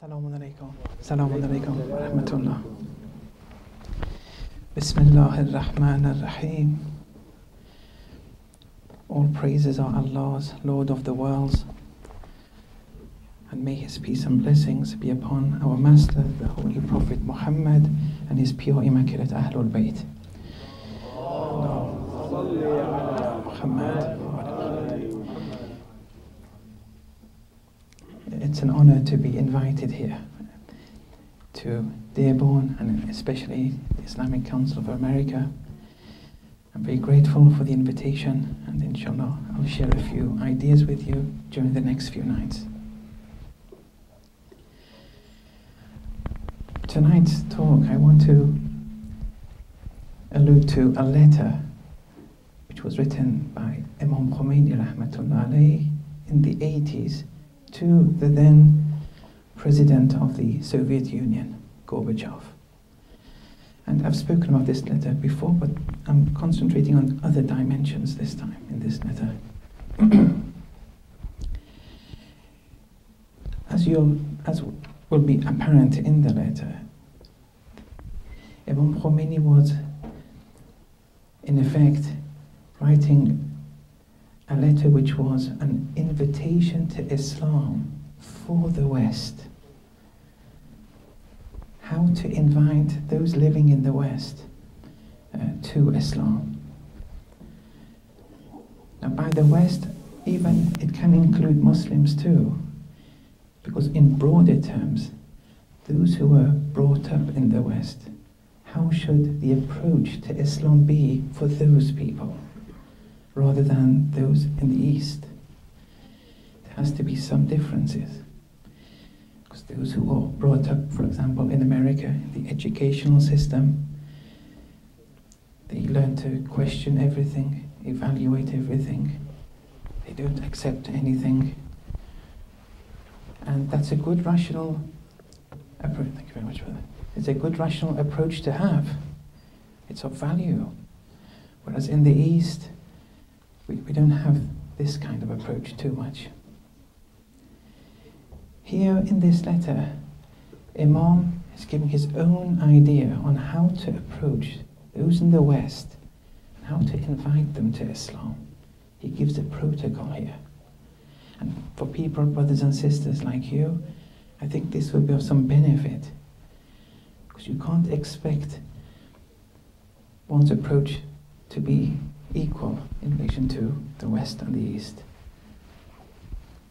Assalamu alaikum. Assalamu alaikum wa rahmatullah. Bismillahir Rahmanir Rahim. All praises are Allah's, Lord of the worlds, and may His peace and blessings be upon our Master, the Holy Prophet Muhammad, and his pure, immaculate Ahlul Bayt. Muhammad. It's an honor to be invited here to Dearborn, and especially the Islamic Council of America. I'm very grateful for the invitation, and inshallah I'll share a few ideas with you during the next few nights. Tonight's talk, I want to allude to a letter which was written by Imam Khomeini rahmatullah alayhi in the 80s to the then President of the Soviet Union, Gorbachev. And I've spoken about this letter before, but I'm concentrating on other dimensions this time in this letter. As will be apparent in the letter, Imam Khomeini was, in effect, writing a letter which was an invitation to Islam for the West. How to invite those living in the West to Islam. Now, by the West, even it can include Muslims too, because in broader terms, those who were brought up in the West, how should the approach to Islam be for those people, rather than those in the East? There has to be some differences. Because those who are brought up, for example, in America, the educational system, they learn to question everything, evaluate everything. They don't accept anything. And that's a good rational approach. Thank you very much for that. It's a good rational approach to have. It's of value. Whereas in the East, we don't have this kind of approach too much. Here in this letter, Imam is giving his own idea on how to approach those in the West, and how to invite them to Islam. He gives a protocol here. And for people, brothers and sisters like you, I think this will be of some benefit, because you can't expect one's approach to be equal in relation to the West and the East.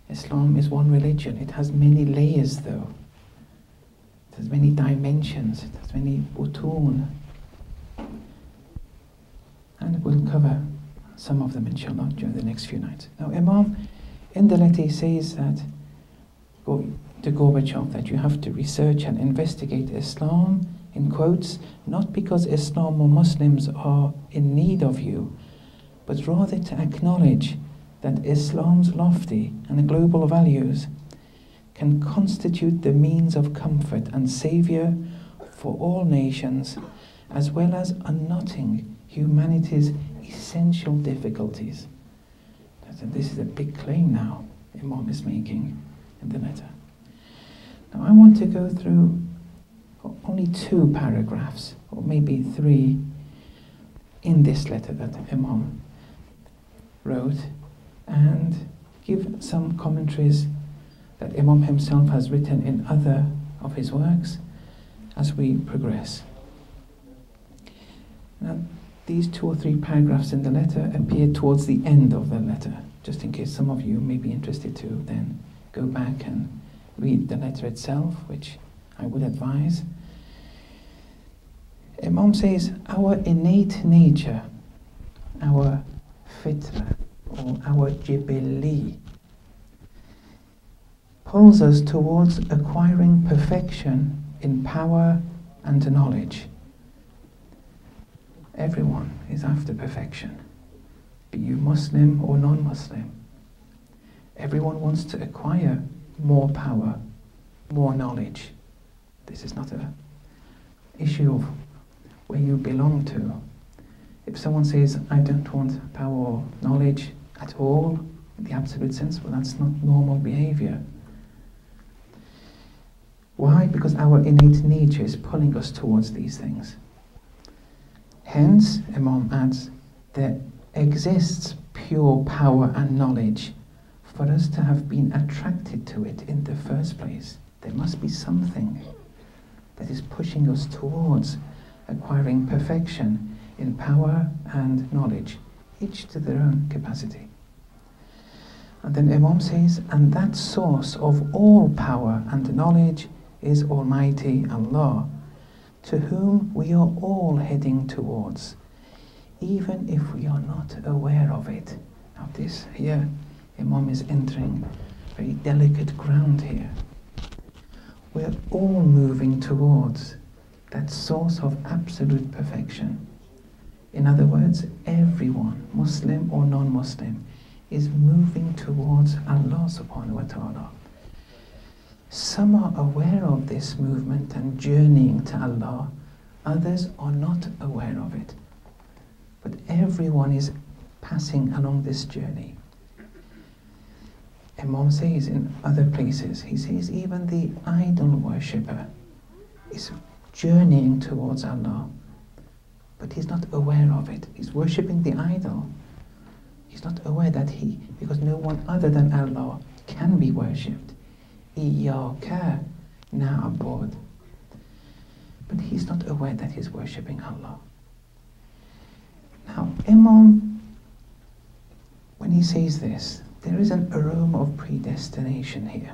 Islam is one religion. It has many layers though. It has many dimensions. It has many butun. And we'll cover some of them inshallah during the next few nights. Now Imam, in the letter he says that to Gorbachev that you have to research and investigate Islam, in quotes, not because Islam or Muslims are in need of you, but rather to acknowledge that Islam's lofty and global values can constitute the means of comfort and saviour for all nations, as well as unknotting humanity's essential difficulties. This is a big claim now Imam is making in the letter. Now I want to go through only 2 paragraphs, or maybe 3, in this letter that Imam wrote, and give some commentaries that Imam himself has written in other of his works as we progress. Now, these 2 or 3 paragraphs in the letter appear towards the end of the letter, just in case some of you may be interested to then go back and read the letter itself, which I would advise. Imam says, our innate nature, our fitra, or our jibilli, pulls us towards acquiring perfection in power and knowledge. Everyone is after perfection, be you Muslim or non-Muslim. Everyone wants to acquire more power, more knowledge. This is not an issue of where you belong to. If someone says, I don't want power or knowledge at all, in the absolute sense, well, that's not normal behavior. Why? Because our innate nature is pulling us towards these things. Hence, Imam adds, there exists pure power and knowledge for us to have been attracted to it in the first place. There must be something that is pushing us towards acquiring perfection in power and knowledge, each to their own capacity. And then Imam says, and that source of all power and knowledge is Almighty Allah, to whom we are all heading towards, even if we are not aware of it. Now this here, Imam is entering very delicate ground here. We're all moving towards that source of absolute perfection. In other words, everyone, Muslim or non-Muslim, is moving towards Allah subhanahu wa ta'ala. Some are aware of this movement and journeying to Allah, others are not aware of it. But everyone is passing along this journey. Imam says in other places, he says even the idol worshipper is journeying towards Allah, but he's not aware of it. He's worshipping the idol. He's not aware that because no one other than Allah can be worshipped. Iyaka na'bud. But he's not aware that he's worshipping Allah. Now, Imam, when he says this, there is an aroma of predestination here.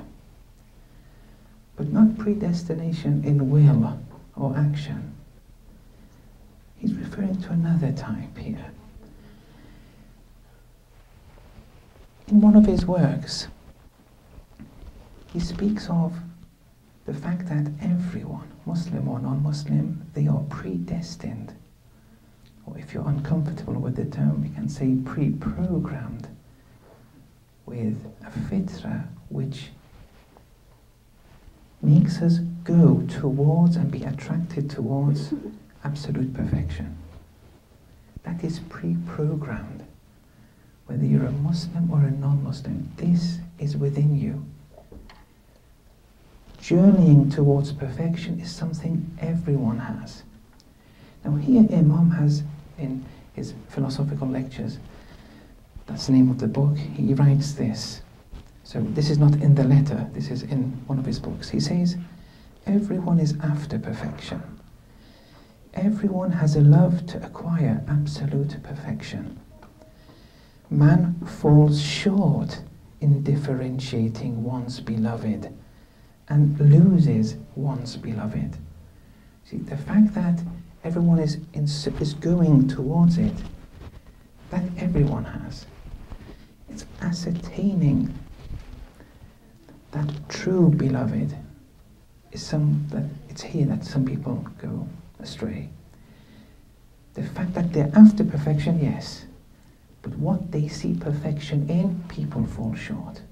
But not predestination in will or action. He's referring to another type here. In one of his works, he speaks of the fact that everyone, Muslim or non-Muslim, they are predestined. Or if you're uncomfortable with the term, we can say pre-programmed with a fitra which makes us go towards and be attracted towards absolute perfection. That is pre-programmed. Whether you're a Muslim or a non-Muslim, this is within you. Journeying towards perfection is something everyone has. Now here Imam has, in his philosophical lectures, that's the name of the book, he writes this. So this is not in the letter, this is in one of his books. He says, everyone is after perfection. Everyone has a love to acquire absolute perfection. Man falls short in differentiating one's beloved and loses one's beloved. See, the fact that everyone is going towards it, that everyone has. It's ascertaining that true beloved is it's here that some people go astray. The fact that they're after perfection, yes, but what they see perfection in, people fall short.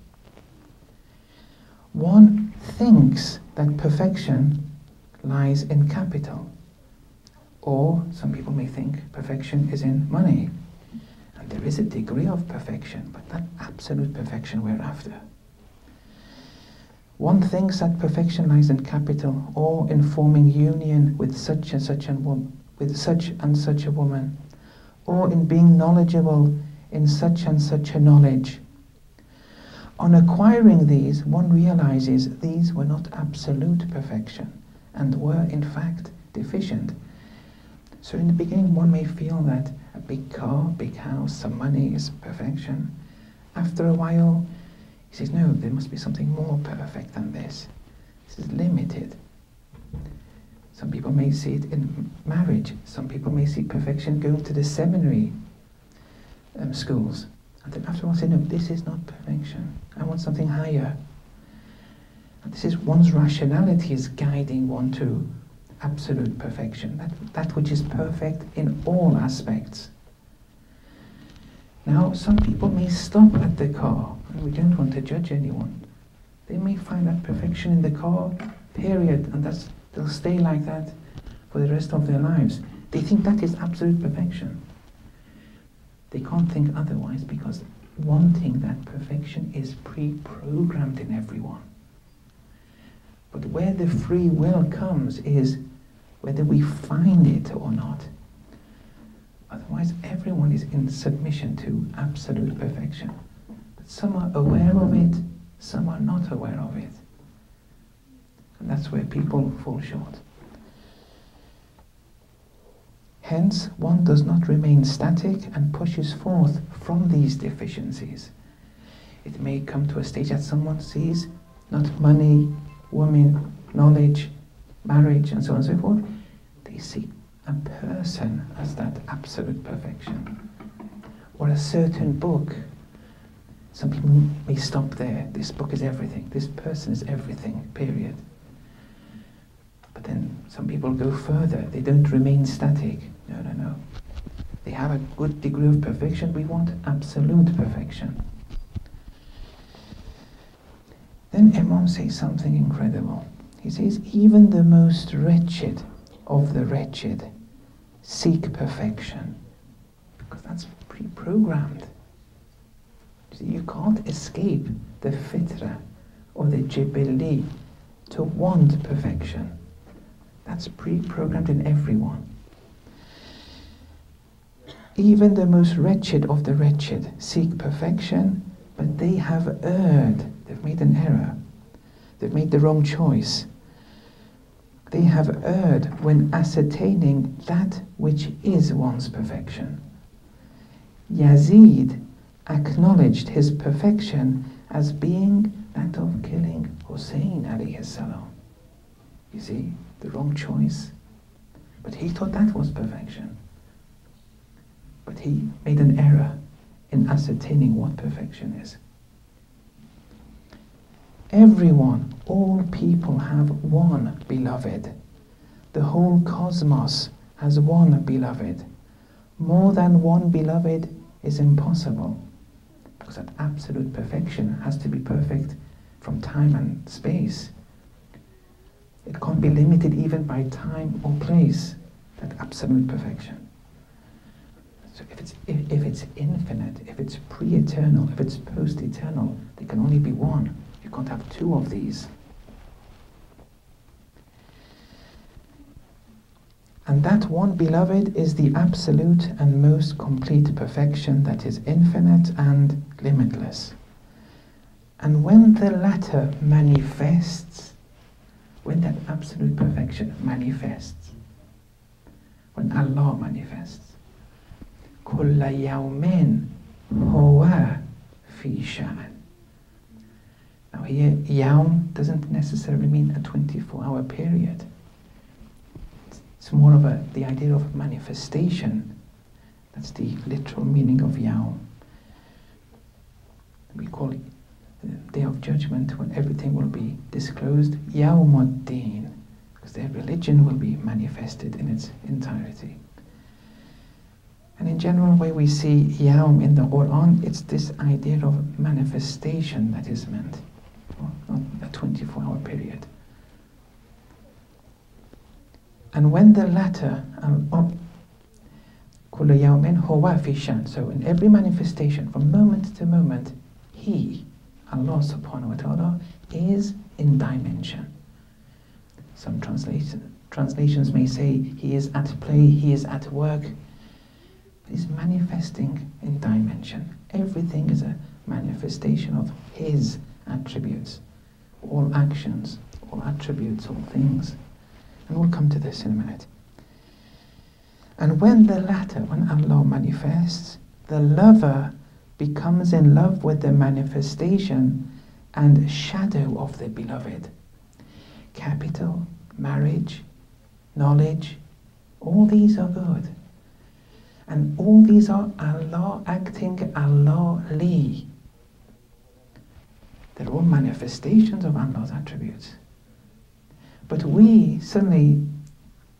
One thinks that perfection lies in capital, or some people may think perfection is in money. And there is a degree of perfection, but not absolute perfection we're after. One thinks that perfection lies in capital, or in forming union with such and such a woman, or in being knowledgeable in such and such a knowledge. On acquiring these, one realizes these were not absolute perfection, and were in fact deficient. So in the beginning one may feel that a big car, big house, some money is perfection. After a while he says, no, there must be something more perfect than this. This is limited. Some people may see it in marriage. Some people may see perfection going to the seminary schools. And then after a while say, no, this is not perfection. I want something higher. And this is one's rationality is guiding one to absolute perfection. That which is perfect in all aspects. Now, some people may stop at the car, and we don't want to judge anyone. They may find that perfection in the car, period, and they'll stay like that for the rest of their lives. They think that is absolute perfection. They can't think otherwise, because wanting that perfection is pre-programmed in everyone. But where the free will comes is whether we find it or not. Otherwise, everyone is in submission to absolute perfection. But some are aware of it, some are not aware of it. And that's where people fall short. Hence, one does not remain static and pushes forth from these deficiencies. It may come to a stage that someone sees not money, women, knowledge, marriage, and so on and so forth. They see a person as that absolute perfection. Or a certain book. Some people may stop there. This book is everything. This person is everything, period. But then some people go further. They don't remain static. No. They have a good degree of perfection. We want absolute perfection. Then Imam says something incredible. He says, even the most wretched of the wretched seek perfection. Because that's pre-programmed. You can't escape the fitra or the jibilli to want perfection. That's pre-programmed in everyone. Even the most wretched of the wretched seek perfection, but they have erred. They've made an error. They've made the wrong choice. They have erred when ascertaining that which is one's perfection. Yazid acknowledged his perfection as being that of killing Hussein alayhi salam. You see, the wrong choice. But he thought that was perfection. But he made an error in ascertaining what perfection is. Everyone, all people have one beloved. The whole cosmos has one beloved. More than one beloved is impossible, because that absolute perfection has to be perfect from time and space. It can't be limited even by time or place, that absolute perfection. So if it's infinite, if it's pre-eternal, if it's post-eternal, there can only be one. You can't have two of these. And that one beloved is the absolute and most complete perfection that is infinite and limitless. And when the latter manifests, when that absolute perfection manifests, when Allah manifests, كُلَّ يَوْمٍ هُوَ فِي شَأْنٍ. Now here, yawm doesn't necessarily mean a 24-hour period. It's more of the idea of manifestation. That's the literal meaning of yawm. We call it the Day of Judgment, when everything will be disclosed, Yawmuddin, because their religion will be manifested in its entirety. And in general, where we see yawm in the Quran, it's this idea of manifestation that is meant, not a 24-hour period. And when the latter, كُلَّ يَوْمٍ هُوَ فِي شَأْنٍ, so in every manifestation, from moment to moment, He, Allah subhanahu wa ta'ala, is in dimension. Some translations may say He is at play, He is at work. Is manifesting in dimension. Everything is a manifestation of His attributes. All actions, all attributes, all things. And we'll come to this in a minute. And when the latter, when Allah manifests, the lover becomes in love with the manifestation and shadow of the beloved. Capital, marriage, knowledge, all these are good. And all these are Allah acting Allah-li. They're all manifestations of Allah's attributes. But we suddenly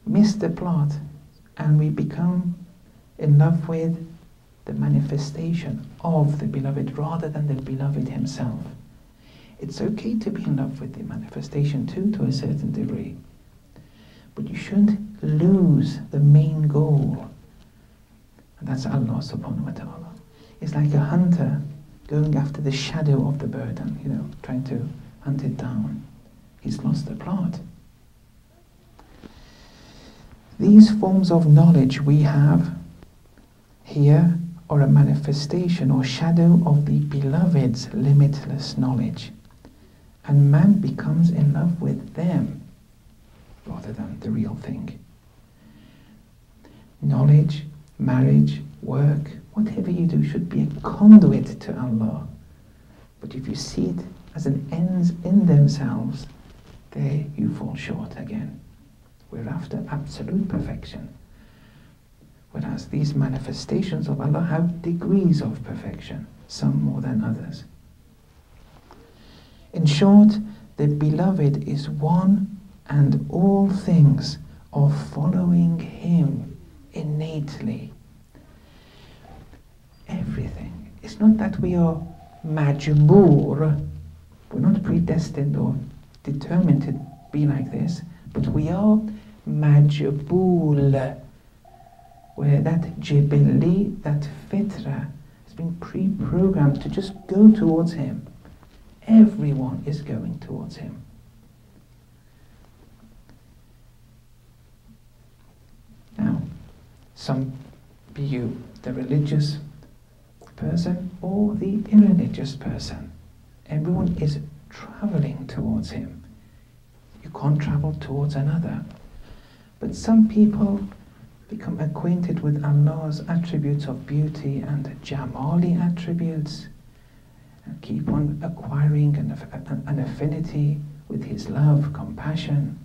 miss the plot and we become in love with the manifestation of the beloved rather than the beloved himself. It's okay to be in love with the manifestation too, to a certain degree. But you shouldn't lose the main goal. And that's Allah subhanahu wa ta'ala. It's like a hunter going after the shadow of the bird and, trying to hunt it down. He's lost the plot. These forms of knowledge we have here are a manifestation or shadow of the Beloved's limitless knowledge. And man becomes in love with them rather than the real thing. Knowledge, marriage, work, whatever you do should be a conduit to Allah. But if you see it as an ends in themselves, there you fall short again. We're after absolute perfection. Whereas these manifestations of Allah have degrees of perfection, some more than others. In short, the Beloved is one and all things are following Him innately. Everything. It's not that we are majboor, we're not predestined or determined to be like this, but we are majbool, where that jibili, that fitra, has been pre-programmed to just go towards Him. Everyone is going towards Him. Now, some be you the religious person or the irreligious person. Everyone is traveling towards Him. You can't travel towards another. But some people become acquainted with Allah's attributes of beauty and Jamali attributes, and keep on acquiring an affinity with His love, compassion.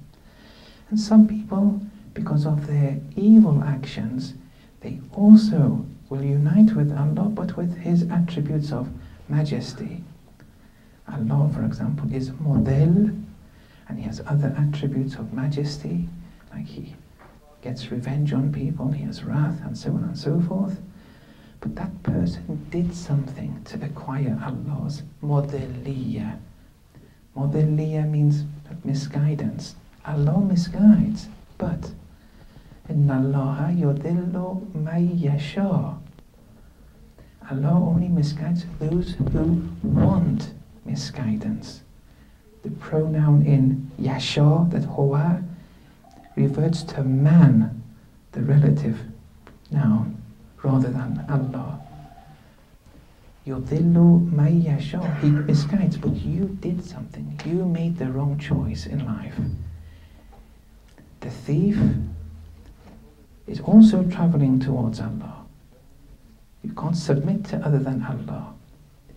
And some people, because of their evil actions, they also will unite with Allah, but with His attributes of majesty. Allah, for example, is model, and He has other attributes of majesty, like He gets revenge on people, He has wrath, and so on and so forth. But that person did something to acquire Allah's modeliyah. Modeliyah means misguidance. Allah misguides, but Inna Allaha yudillu man yasha. Allah only misguides those who want misguidance. The pronoun in yasha, that huwa, reverts to man, the relative noun, rather than Allah. Yudillu man yasha. He misguides, but you did something. You made the wrong choice in life. The thief is also traveling towards Allah. You can't submit to other than Allah.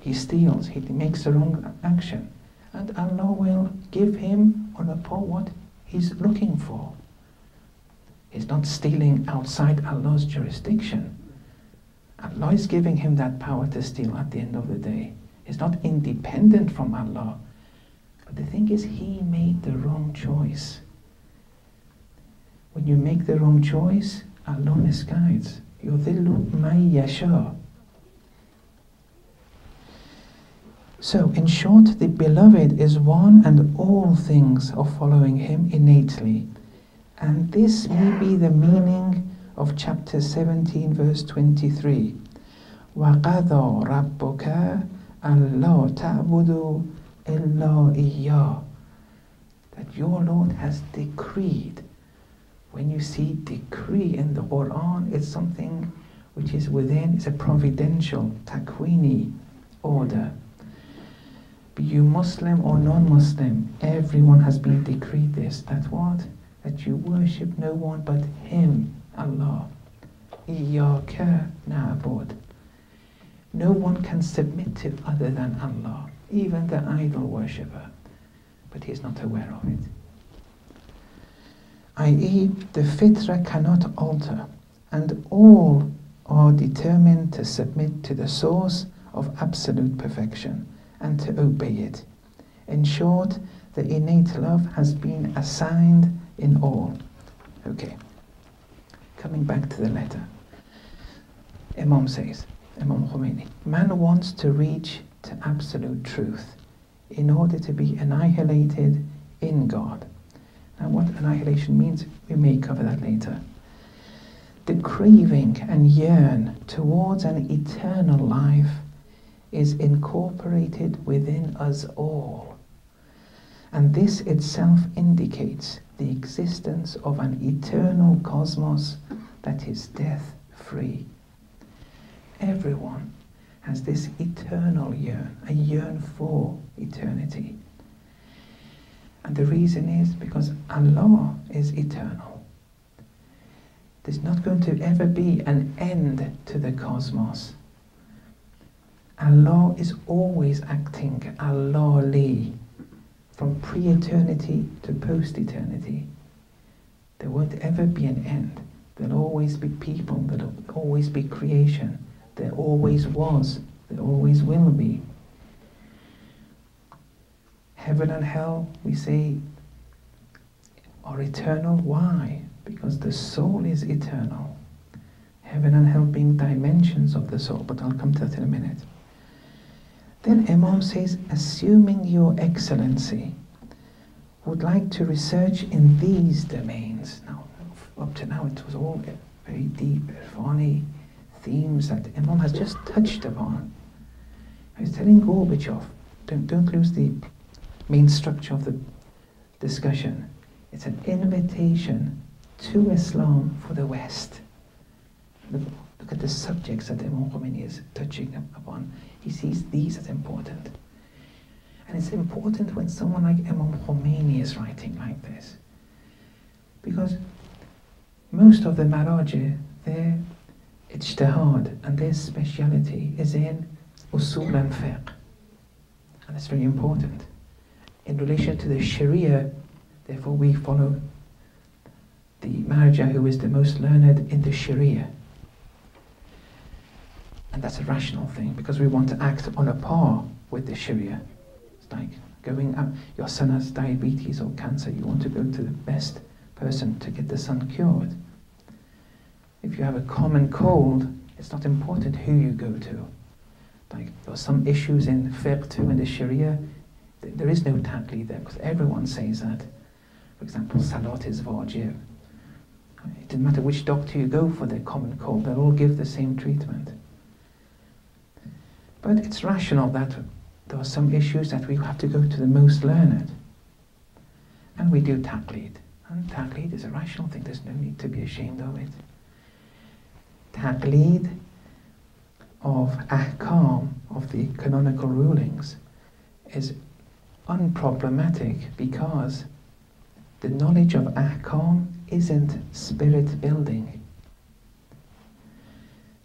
He steals, he makes the wrong action, and Allah will give him on a par what he's looking for. He's not stealing outside Allah's jurisdiction. Allah is giving him that power to steal at the end of the day. He's not independent from Allah. But the thing is, he made the wrong choice. When you make the wrong choice, Allah misguides. Yudhillu man yasha. So, in short, the Beloved is one and all things are following Him innately. And this may be the meaning of chapter 17, verse 23. وَقَضَى رَبُّكَ أَلَّا تَعْبُدُوا إِلَّا إِيَّاهُ. That your Lord has decreed. When you see decree in the Quran, it's something which is within, it's a providential, takwini order. Be you Muslim or non-Muslim, everyone has been decreed this. That what? That you worship no one but Him, Allah. Iyaka na'bud. No one can submit to other than Allah, even the idol worshipper. But he is not aware of it. I.e., the fitra cannot alter, and all are determined to submit to the source of absolute perfection and to obey it. In short, the innate love has been assigned in all. Okay, coming back to the letter. Imam says, Imam Khomeini, man wants to reach to absolute truth in order to be annihilated in God. Now what annihilation means, we may cover that later. The craving and yearn towards an eternal life is incorporated within us all. And this itself indicates the existence of an eternal cosmos that is death-free. Everyone has this eternal yearn, a yearn for eternity. And the reason is because Allah is eternal. There's not going to ever be an end to the cosmos. Allah is always acting, Allah li, from pre-eternity to post-eternity. There won't ever be an end. There'll always be people, there'll always be creation. There always was, there always will be. Heaven and hell, we say, are eternal. Why? Because the soul is eternal. Heaven and hell being dimensions of the soul, but I'll come to that in a minute. Then Imam says, assuming your excellency would like to research in these domains. Now, up to now it was all very deep, Irfani themes that Imam has just touched upon. I was telling Gorbachev, don't lose the main structure of the discussion. It's an invitation to Islam for the West. Look at the subjects that Imam Khomeini is touching upon. He sees these as important. And it's important when someone like Imam Khomeini is writing like this. Because most of the Maraji, their ijtihad and their speciality is in usul and fiqh. And that's very important. In relation to the Sharia, therefore we follow the Marja who is the most learned in the Sharia. And that's a rational thing, because we want to act on a par with the Sharia. It's like going up, your son has diabetes or cancer, you want to go to the best person to get the son cured. If you have a common cold, it's not important who you go to. Like, there are some issues in fiqh too, in the Sharia, there is no taqlid there, because everyone says that. For example, salat is wajib. It doesn't matter which doctor you go for their common cold, they'll all give the same treatment. But it's rational that there are some issues that we have to go to the most learned. And we do taqlid. And taqlid is a rational thing, there's no need to be ashamed of it. Taqlid of ahkam, of the canonical rulings, is unproblematic because the knowledge of ahkam isn't spirit building.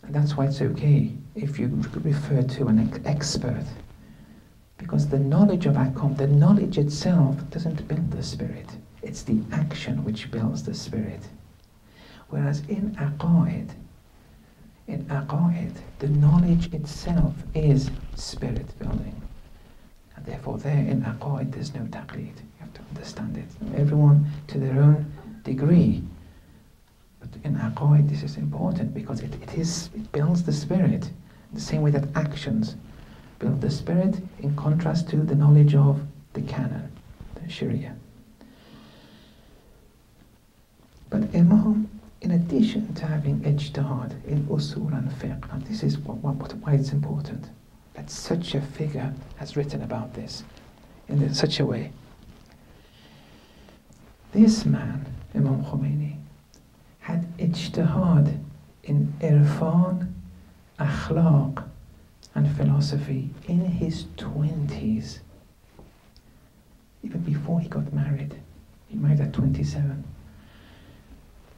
And that's why it's okay if you refer to an expert, because the knowledge of ahkam, the knowledge itself doesn't build the spirit, it's the action which builds the spirit. Whereas in aqaid, the knowledge itself is spirit building. And therefore there in aqaid there's no taqlid. You have to understand it. Everyone to their own degree. But in aqaid this is important because it builds the spirit. The same way that actions build the spirit, in contrast to the knowledge of the canon, the Sharia. But Imam, in addition to having ijtihad in usul and fiqh, and this is why it's important, that such a figure has written about this in such a way. This man, Imam Khomeini, had ijtihad in Irfan, akhlaq and philosophy in his 20s, even before he got married. He married at 27.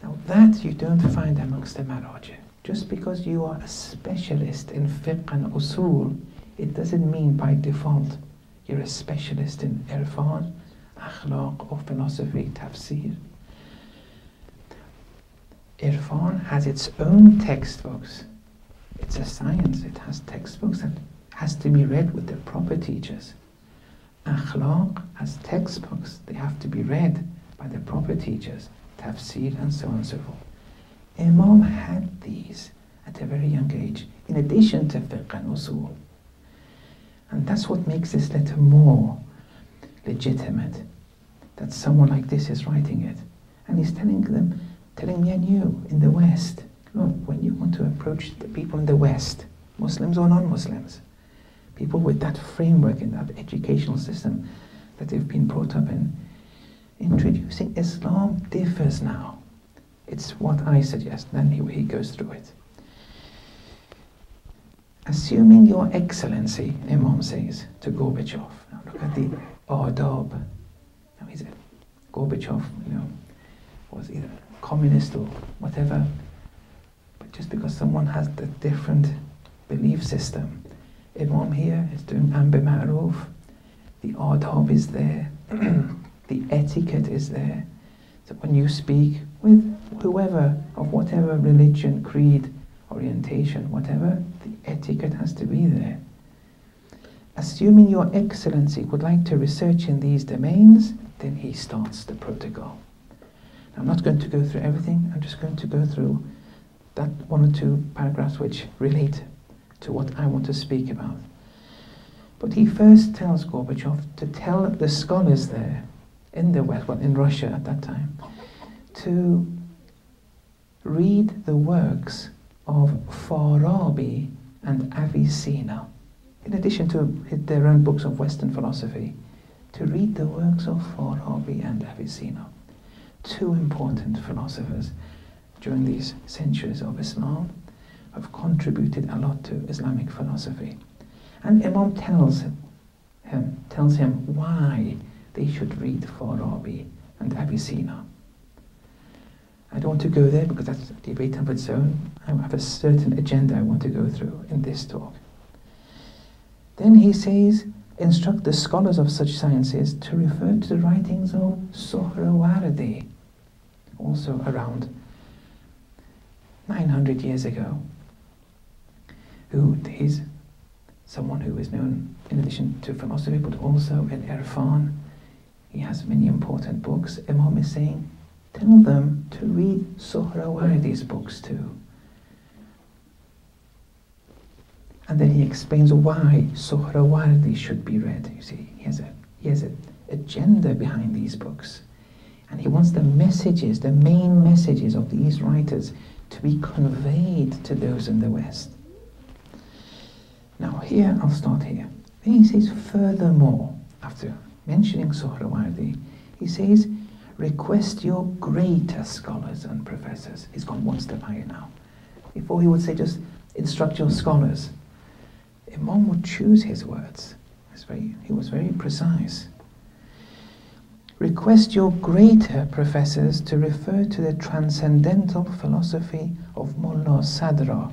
Now that you don't find amongst the Maraj. Just because you are a specialist in fiqh and usul, it doesn't mean by default you're a specialist in Irfan, akhlaq or philosophy, tafsir. Irfan has its own textbooks. It's a science, it has textbooks that has to be read with the proper teachers. Akhlaq has textbooks, they have to be read by the proper teachers, tafsir and so on and so forth. Imam had these at a very young age, in addition to fiqh and usul. And that's what makes this letter more legitimate, that someone like this is writing it. And he's telling me and you in the West, look, when you want to approach the people in the West, Muslims or non-Muslims, people with that framework in that educational system, that they've been brought up in, introducing Islam differs now. It's what I suggest. Then he goes through it. Assuming your excellency, Imam says to Gorbachev. Now look at the adab. Now he said, Gorbachev, was either communist or whatever. But just because someone has a different belief system, Imam here is doing amr bil ma'ruf. The adab is there. The etiquette is there. So when you speak with whoever of whatever religion, creed, orientation, whatever, the etiquette has to be there. Assuming your excellency would like to research in these domains, then he starts the protocol. Now, I'm not going to go through everything, I'm just going to go through that one or two paragraphs which relate to what I want to speak about. But he first tells Gorbachev to tell the scholars there in the West, well, in Russia at that time, to read the works of Farabi and Avicenna, in addition to their own books of Western philosophy, to read the works of Farabi and Avicenna, two important philosophers during these centuries of Islam, have contributed a lot to Islamic philosophy. And Imam tells him why they should read Farabi and Avicenna. I don't want to go there because that's a debate of its own. I have a certain agenda I want to go through in this talk. Then he says, instruct the scholars of such sciences to refer to the writings of Suhrawardi, also around 900 years ago, who is someone who is known in addition to philosophy but also in Irfan. He has many important books. Imam is saying, tell them to read Suhrawardi's books too. And then he explains why Suhrawardi should be read. You see, he has an agenda behind these books. And he wants the messages, the main messages of these writers to be conveyed to those in the West. Now here, I'll start here. Then he says, furthermore, after mentioning Suhrawardi, he says, request your greater scholars and professors. He's gone one step higher now. Before he would say just instruct your scholars. Imam would choose his words. He was very precise. Request your greater professors to refer to the transcendental philosophy of Mullah Sadra.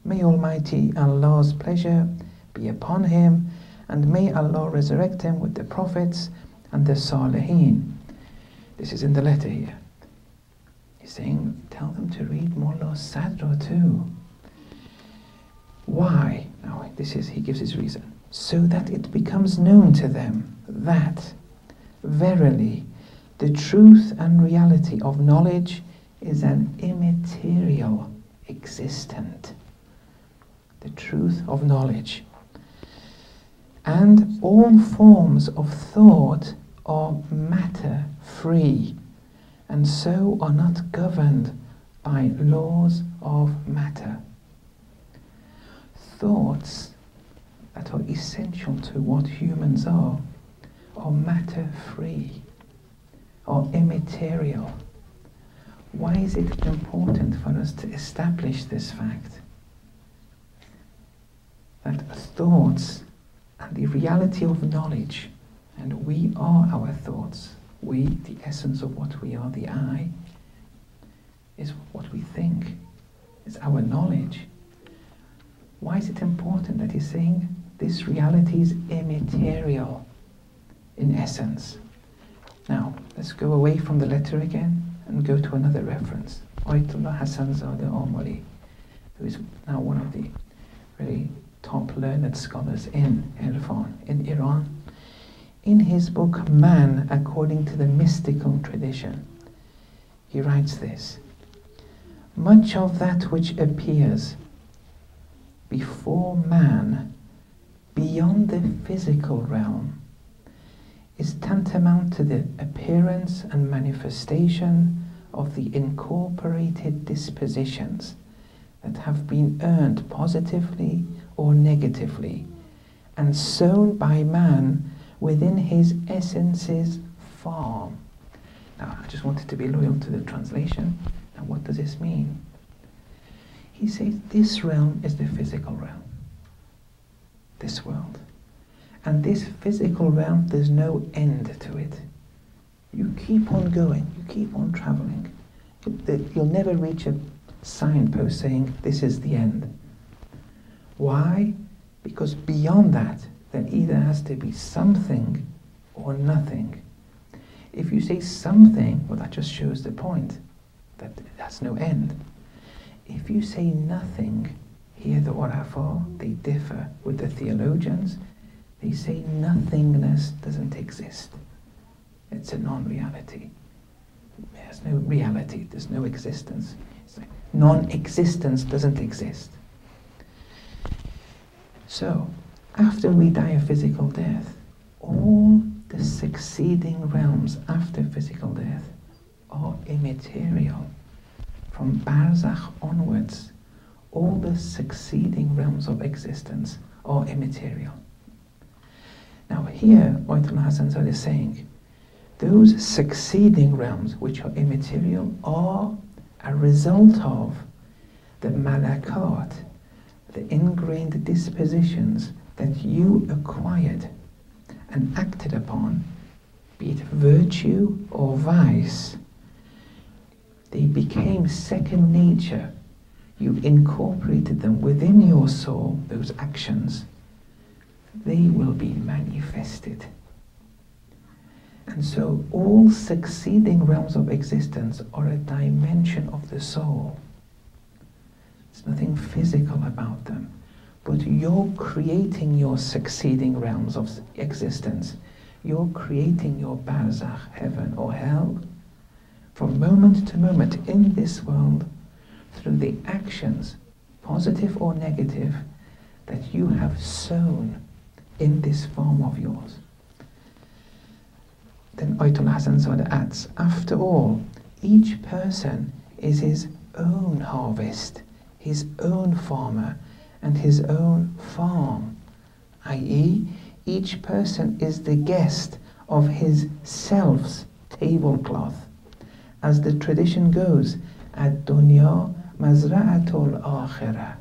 May Almighty Allah's pleasure be upon him, and may Allah resurrect him with the prophets and the Salihin. This is in the letter here. He's saying, tell them to read Mullah Sadra too. Why? Now, he gives his reason. So that it becomes known to them that, verily, the truth and reality of knowledge is an immaterial existent. The truth of knowledge. And all forms of thought are matter-free, and so are not governed by laws of matter. Thoughts that are essential to what humans are matter-free, are immaterial. Why is it important for us to establish this fact? That thoughts and the reality of knowledge, and we are our thoughts, we, the essence of what we are, the I, is what we think, is our knowledge. Why is it important that he's saying this reality is immaterial in essence? Now, let's go away from the letter again and go to another reference. Ayatollah Hasanzadeh Omari, who is now one of the very top learned scholars in Irfan, in Iran. In his book, Man According to the Mystical Tradition, he writes this: much of that which appears before man, beyond the physical realm, is tantamount to the appearance and manifestation of the incorporated dispositions that have been earned positively or negatively, and sown by man within his essence's form. Now, I just wanted to be loyal to the translation. Now, what does this mean? He says this realm is the physical realm, this world. And this physical realm, there's no end to it. You keep on going, you keep on traveling. You'll never reach a signpost saying this is the end. Why? Because beyond that, there either has to be something or nothing. If you say something, well, that just shows the point, that that's no end. If you say nothing, here the Urafā, they differ with the theologians. They say nothingness doesn't exist. It's a non-reality. There's no reality, there's no existence. It's like non-existence doesn't exist. So, after we die a physical death, all the succeeding realms after physical death are immaterial. From Barzakh onwards, all the succeeding realms of existence are immaterial. Now here, Ayatollah Hassan Zad is saying, those succeeding realms which are immaterial are a result of the malakat, the ingrained dispositions that you acquired and acted upon, be it virtue or vice. They became second nature. You incorporated them within your soul, those actions. They will be manifested. And so all succeeding realms of existence are a dimension of the soul. There's nothing physical about them. But you're creating your succeeding realms of existence. You're creating your barzakh, heaven or hell, from moment to moment in this world through the actions, positive or negative, that you have sown in this form of yours. Then Ayatollah Hassan Zada adds, after all, each person is his own harvest, his own farmer, and his own farm, i.e., each person is the guest of his self's tablecloth. As the tradition goes, ad-dunya mazra'atul akhirah.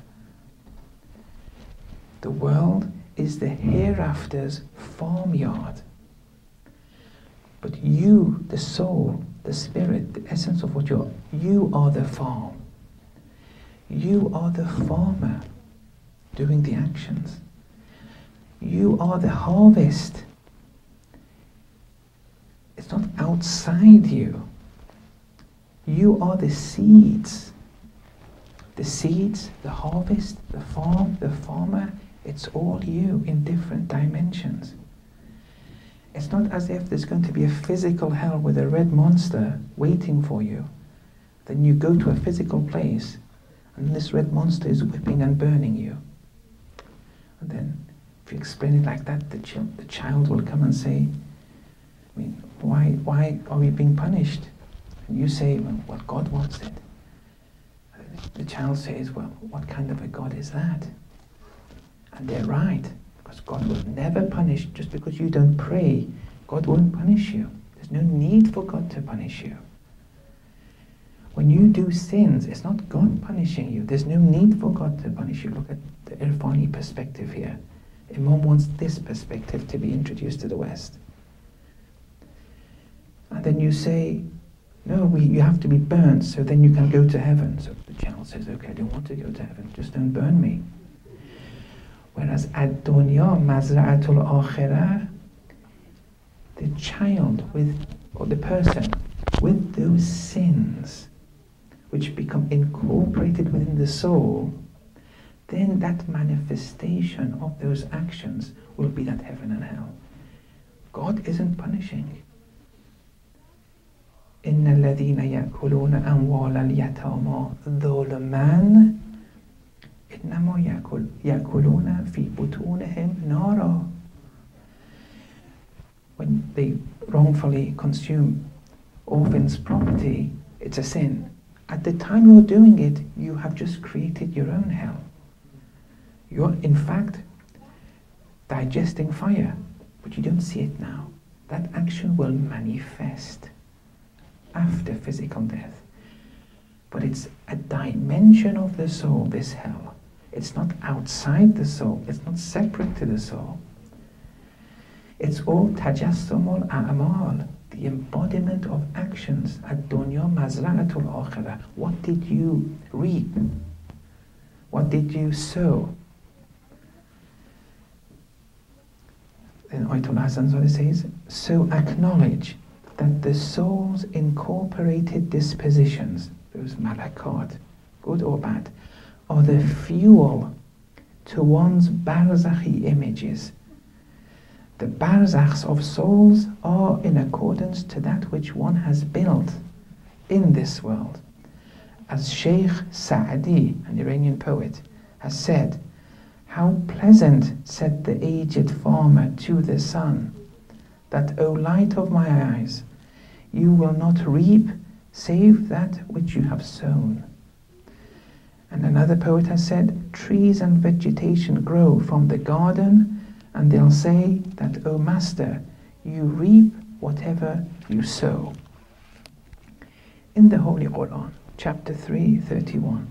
The world is the hereafter's farmyard. But you, the soul, the spirit, the essence of what you are the farm. You are the farmer doing the actions. You are the harvest. It's not outside you. You are the seeds. The seeds, the harvest, the farm, the farmer, it's all you in different dimensions. It's not as if there's going to be a physical hell with a red monster waiting for you. Then you go to a physical place and this red monster is whipping and burning you. And then if you explain it like that, the child will come and say, I mean, why are we being punished? And you say, well, God wants it. The child says, well, what kind of a God is that? And they're right, because God will never punish just because you don't pray. God won't punish you. There's no need for God to punish you. When you do sins, it's not God punishing you. There's no need for God to punish you. Look at the Irfani perspective here. Imam wants this perspective to be introduced to the West. And then you say, no, you have to be burnt, so then you can go to heaven. So the child says, okay, I don't want to go to heaven, just don't burn me. Whereas ad-dunya mazra'atul akhirah, the child or the person with those sins which become incorporated within the soul, then that manifestation of those actions will be that heaven and hell. God isn't punishing. إِنَّ الَّذِينَ يَأْكُلُونَ أَمْوَالَ الْيَتَامَى ظُلْمًا إِنَّمَا يَأْكُلُونَ فِي بُطُونِهِمْ نَارًا. When they wrongfully consume orphans' property, it's a sin. At the time you're doing it, you have just created your own hell. You're, in fact, digesting fire. but you don't see it now. That action will manifest after physical death. But it's a dimension of the soul, this hell. It's not outside the soul. It's not separate to the soul. It's all tajassumul a'mal, the embodiment of actions. Ad-dunya mazra'atul akhirah. What did you reap? What did you sow? Then Ayatollah Hassan says, so acknowledge that the soul's incorporated dispositions, those malakat, good or bad, are the fuel to one's barzakhi images. The barzakhs of souls are in accordance to that which one has built in this world. As Sheikh Sa'di, an Iranian poet, has said, how pleasant, said the aged farmer to the sun, that, O light of my eyes, you will not reap save that which you have sown. And another poet has said, trees and vegetation grow from the garden, and they'll say that, O master, you reap whatever you sow. In the Holy Quran, chapter 3:31,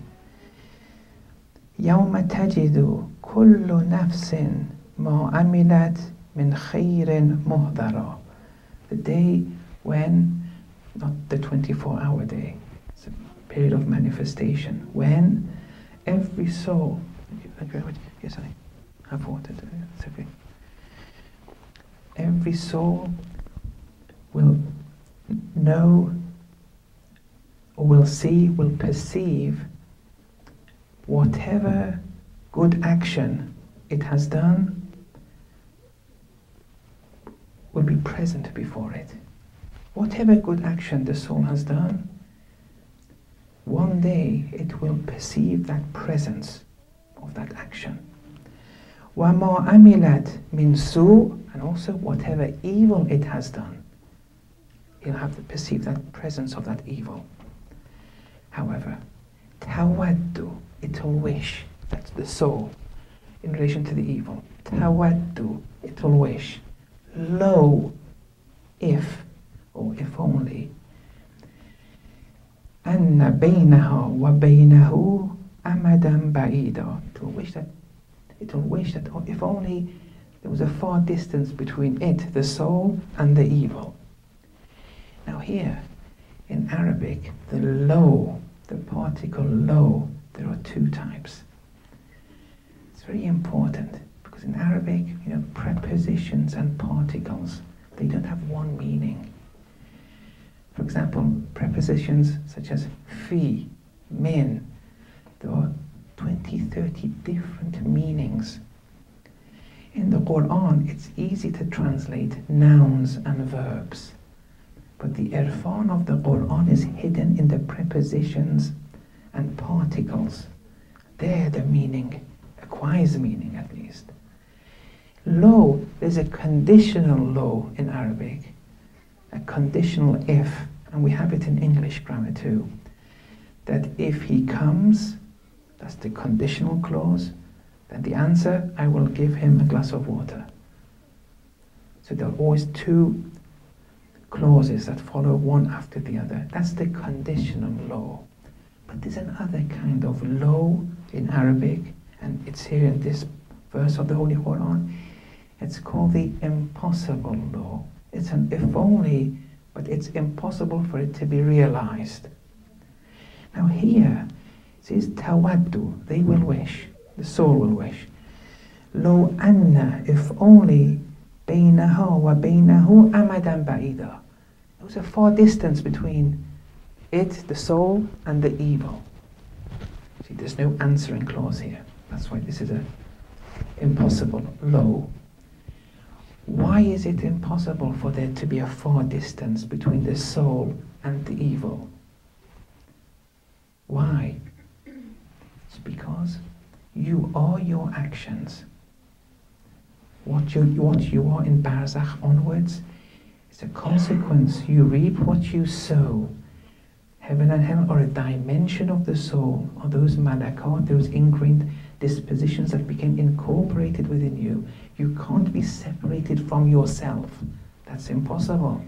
يَوْمَ تَجِدُ كُلُّ نَفْسٍ مَا عَمِلَتْ مِنْ خَيْرٍ مُهْضَرًا. The day when, not the 24-hour day, it's a period of manifestation, when every soul, thank you very much. Yes, I have water. It's okay. Every soul will know, or will see, will perceive whatever good action it has done will be present before it. Whatever good action the soul has done, one day it will perceive that presence of that action. وَمَا عَمِلَتْ مِنْ سُوءٍ, and also whatever evil it has done, you'll have to perceive that presence of that evil. However, tawaddu, it'll wish, that's the soul, in relation to the evil. Tawaddu, it'll wish, lo, if, or if only, anna baynaha wa baynahu amadan ba'ida. It'll wish that oh, if only there was a far distance between it, the soul, and the evil. Now here, in Arabic, the lo, the particle lo, there are two types. It's very important because in Arabic, prepositions and particles, they don't have one meaning. For example, prepositions such as fi, min, there are 20, 30 different meanings. In the Quran, it's easy to translate nouns and verbs. But the Irfan of the Quran is hidden in the prepositions and particles. There the meaning acquires meaning, at least. Lo, there's a conditional lo in Arabic, a conditional if, and we have it in English grammar too, that if he comes, that's the conditional clause, then the answer, I will give him a glass of water. So there are always two clauses that follow one after the other. That's the conditional law. But there's another kind of law in Arabic, and it's here in this verse of the Holy Quran. It's called the impossible law. It's an if only, but it's impossible for it to be realized. Now here, it says tawaddu, they will wish, the soul will wish. Lo anna, if only, baynaha wa baynahu amadan ba'ida. There was a far distance between it, the soul, and the evil. See, there's no answering clause here. That's why this is a impossible lo. Why is it impossible for there to be a far distance between the soul and the evil? Why? It's because you are your actions. What you are in Barzakh onwards is a consequence. You reap what you sow. Heaven and hell are a dimension of the soul, or those malakat, those ingrained dispositions that became incorporated within you. You can't be separated from yourself. That's impossible.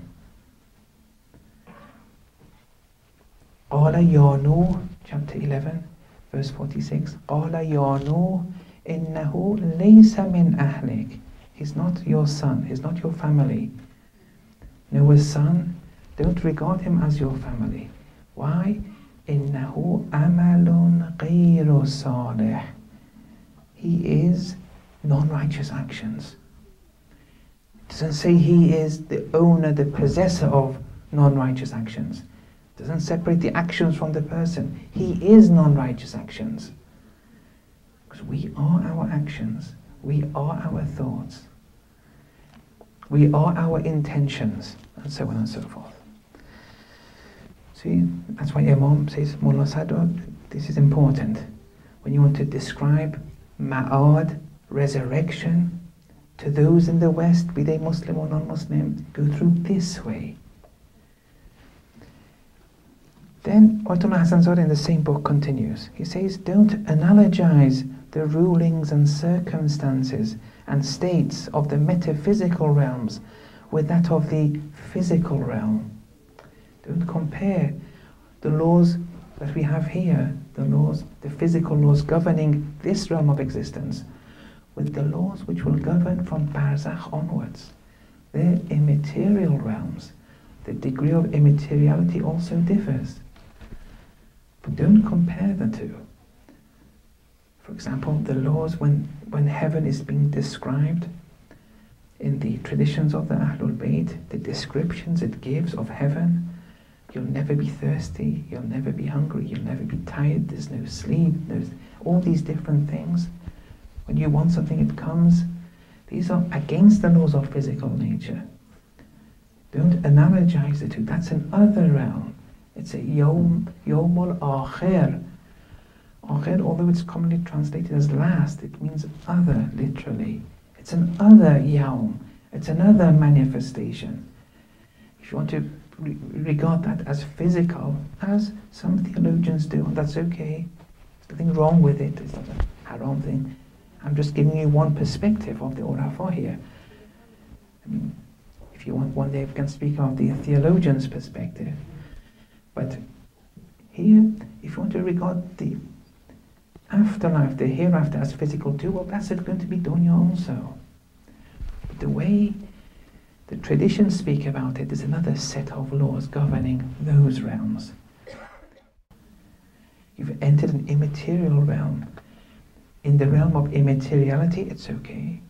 قال يا نوح, chapter 11, verse 46. قال يا نوح إنه ليس من أهلك. He's not your son, he's not your family. Noah's son, don't regard him as your family. Why? إنه عمل غير صالح. He is non-righteous actions. It doesn't say he is the owner, the possessor of non-righteous actions. It doesn't separate the actions from the person. He is non-righteous actions. Because we are our actions. We are our thoughts. We are our intentions. And so on and so forth. See, that's why Imam says, Mullah Sadr, this is important. When you want to describe Ma'ad, resurrection, to those in the West, be they Muslim or non-Muslim, go through this way. Then Ayatollah Hassan Zadeh in the same book continues. He says, don't analogize the rulings and circumstances and states of the metaphysical realms with that of the physical realm. Don't compare the laws that we have here, the physical laws governing this realm of existence, with the laws which will govern from Barzakh onwards. They're immaterial realms. The degree of immateriality also differs. But don't compare the two. For example, the laws when heaven is being described in the traditions of the Ahlul Bayt, the descriptions it gives of heaven, you'll never be thirsty, you'll never be hungry, you'll never be tired, there's no sleep, there's all these different things. When you want something, it comes. These are against the laws of physical nature. Don't analogize the two. That's an other realm. It's a yawmul akhir. Akhir, although it's commonly translated as last, it means other, literally. It's an other yawm. It's another manifestation. If you want to regard that as physical, as some theologians do, and that's okay. There's nothing wrong with it. It's not a haram thing. I'm just giving you one perspective of the Urafa here. I mean, if you want, one day we can speak of the theologian's perspective. But here, if you want to regard the afterlife, the hereafter as physical too, well, that's going to be dunya also. But the way the traditions speak about it is another set of laws governing those realms. You've entered an immaterial realm. In the realm of immateriality, it's okay.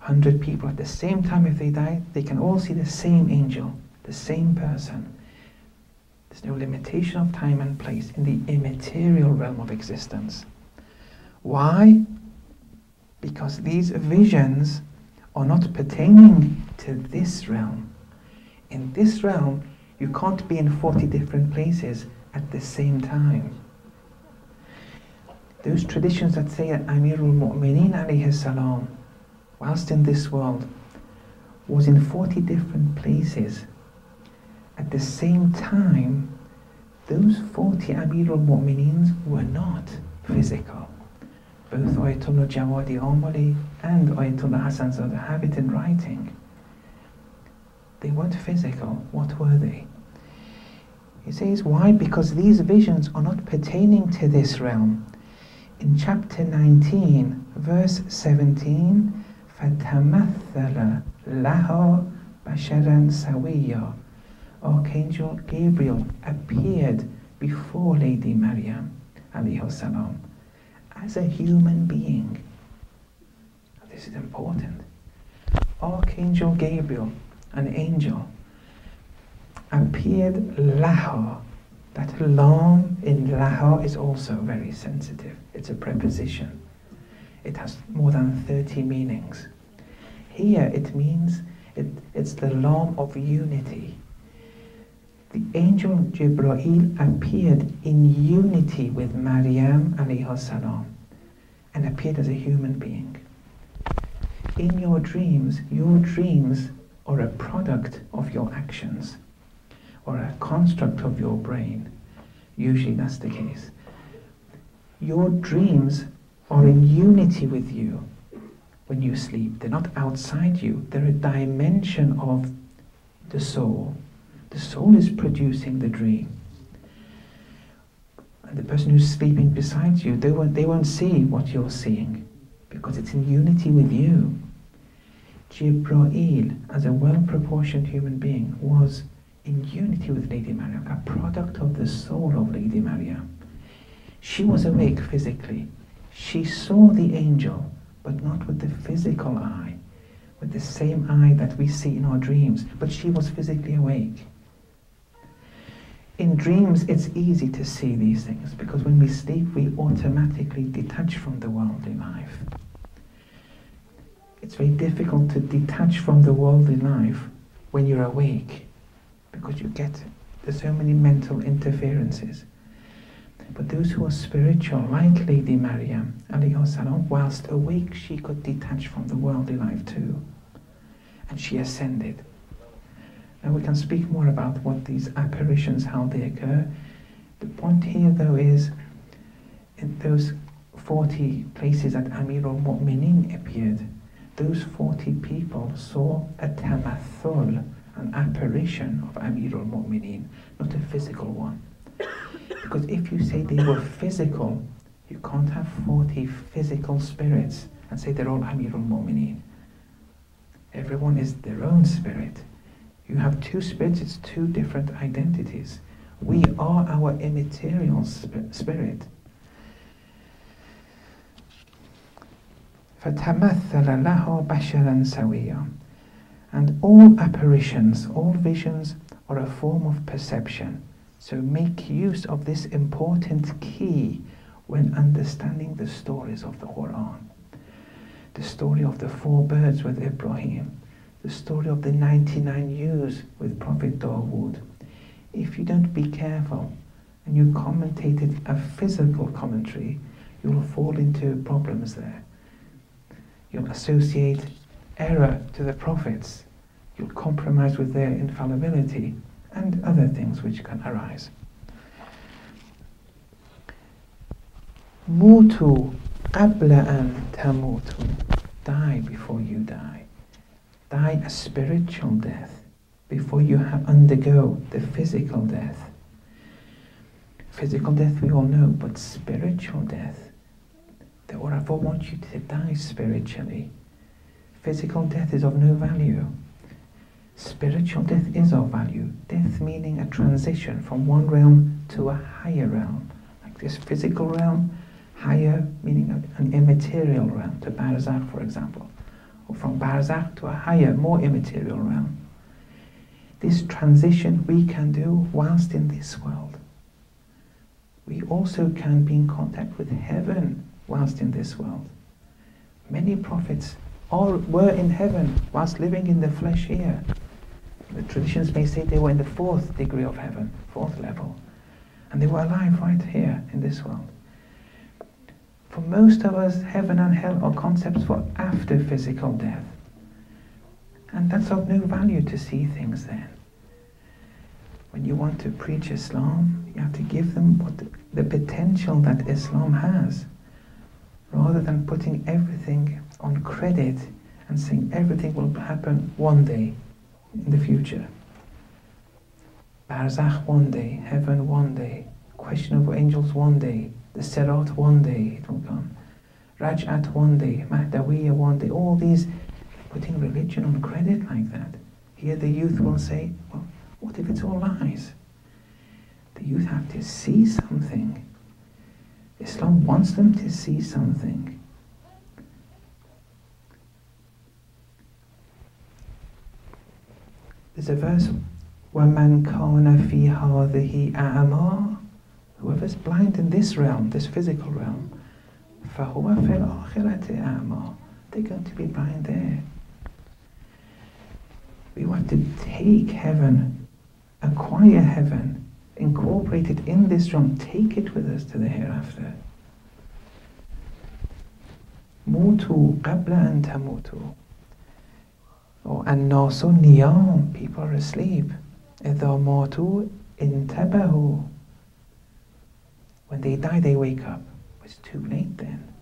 100 people at the same time, if they die, they can all see the same angel, the same person. There's no limitation of time and place in the immaterial realm of existence. Why? Because these visions are not pertaining to this realm. In this realm, you can't be in 40 different places at the same time. Those traditions that say that Amirul Mu'mineen alayhi salam, whilst in this world, was in 40 different places at the same time, those 40 Amirul Mu'mineens were not physical. Both Ayatollah Jawadi Amali and Ayatollah Hassan Zadeh have it in writing. They weren't physical. What were they? He says, why? Because these visions are not pertaining to this realm. In chapter 19, verse 17, فَتَمَثَّلَ لَهَا بَشَرًا سَوِيًّا. Archangel Gabriel appeared before Lady Maryam alayhi salam as a human being. This is important. Archangel Gabriel, an angel, appeared laha. That lam in laha is also very sensitive. It's a preposition. It has more than 30 meanings. Here it means it's the lam of unity. The angel Jibreel appeared in unity with Maryam alayhi salam and appeared as a human being. In your dreams are a product of your actions or a construct of your brain. Usually that's the case. Your dreams are in unity with you when you sleep. They're not outside you. They're a dimension of the soul. The soul is producing the dream. And the person who's sleeping beside you, they won't see what you're seeing because it's in unity with you. Jibreel, as a well-proportioned human being, was in unity with Lady Maryam, a product of the soul of Lady Maryam. She was awake physically. She saw the angel, but not with the physical eye, with the same eye that we see in our dreams, but she was physically awake. In dreams, it's easy to see these things, because when we sleep, we automatically detach from the worldly life. It's very difficult to detach from the worldly life when you're awake, because there's so many mental interferences. But those who are spiritual, like Lady Maryam, alayhi salam, whilst awake, she could detach from the worldly life too. And she ascended. Now we can speak more about what these apparitions, how they occur. The point here though is, in those 40 places that Amir al-Mu'mineen appeared, those 40 people saw a tamathul, an apparition of Amir al-Mu'mineen, not a physical one. Because if you say they were physical, you can't have 40 physical spirits and say they're all Amir al-Mu'mineen. Everyone is their own spirit. You have two spirits, it's two different identities. We are our immaterial spirit. فَتَمَثَّلَ لَهَا بَشَرًا سَوِيًّا. And all apparitions, all visions are a form of perception. So make use of this important key when understanding the stories of the Quran. The story of the 4 birds with Ibrahim, the story of the 99 ewes with Prophet Dawood. If you don't be careful and you commentated a physical commentary, you'll fall into problems there. You'll associate error to the prophets. You'll compromise with their infallibility and other things which can arise. Mutu qabla an tamutu. Die before you die. Die a spiritual death before you undergo the physical death. Physical death we all know, but spiritual death, the Urafa want you to die spiritually. Physical death is of no value. Spiritual death is of value. Death meaning a transition from one realm to a higher realm. Like this physical realm, higher meaning an immaterial realm, to Barzakh for example. Or from Barzakh to a higher, more immaterial realm. This transition we can do whilst in this world. We also can be in contact with heaven whilst in this world. Many prophets were in heaven whilst living in the flesh here. The traditions may say they were in the 4th degree of heaven, 4th level. And they were alive right here in this world. For most of us, heaven and hell are concepts for after physical death. And that's of no value to see things then. When you want to preach Islam, you have to give them the potential that Islam has, rather than putting everything on credit and saying everything will happen one day in the future. Barzakh one day, heaven one day, question of angels one day, the Sirat one day it will come, Raj'at one day, Mahdawiya one day, all these, putting religion on credit like that. Here the youth will say, well, what if it's all lies? The youth have to see something. Islam wants them to see something. There's a verse, وَمَنْ كَانَ فِي هَذِهِ أَعْمَى. Whoever's blind in this realm, this physical realm, فَهُوَ فِي الْآخِرَةِ أَعْمَى. They're going to be blind there. We want to take heaven, acquire heaven, incorporate it in this realm, take it with us to the hereafter. Mutu qabla an tamutu. Or an-nasu niyam, people are asleep. Idha matu intabahu. When they die, they wake up. It's too late then.